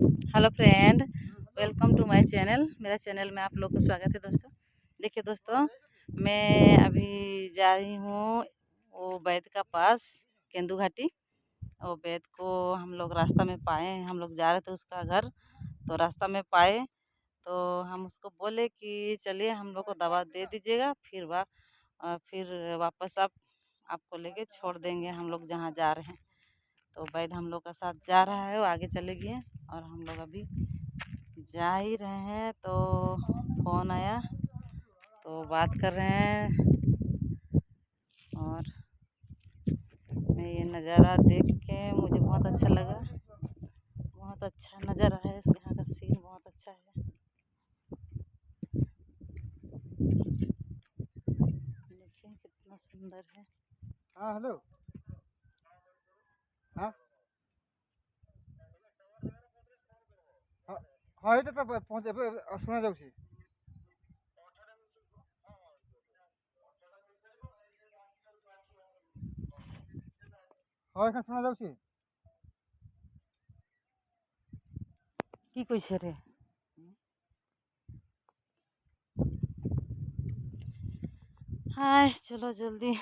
Hello friend, welcome to my channel. मेरा channel में आप लोग को स्वागत है दोस्तों। देखिए दोस्तों, मैं अभी जा रही हूँ वो वैद का पास, केंदू घाटी। वो वैद को हम लोग रास्ता में पाए, हम लोग जा रहे थे उसका घर, तो रास्ता में पाए तो हम उसको बोले कि चलिए हम लोग को दवा दे दीजिएगा, फिर वापस आपको लेके छोड़ देंगे हम लोग जहाँ जा रहे हैं। तो वैद हम लोग का साथ जा रहा है, वो आगे चले गए और हम लोग अभी जा ही रहे हैं तो फ़ोन आया, तो बात कर रहे हैं। और मैं ये नज़ारा देख के मुझे बहुत अच्छा लगा, बहुत अच्छा नज़ारा है, इस यहाँ का सीन बहुत अच्छा है। देखिए कितना सुंदर है। हाँ हेलो। हाँ हाँ हाँ ये तो पहुँचे शुणा जाऊँ। हाँ एखन शुणा जाऊँ। की कैसे रे? हाय चलो जल्दी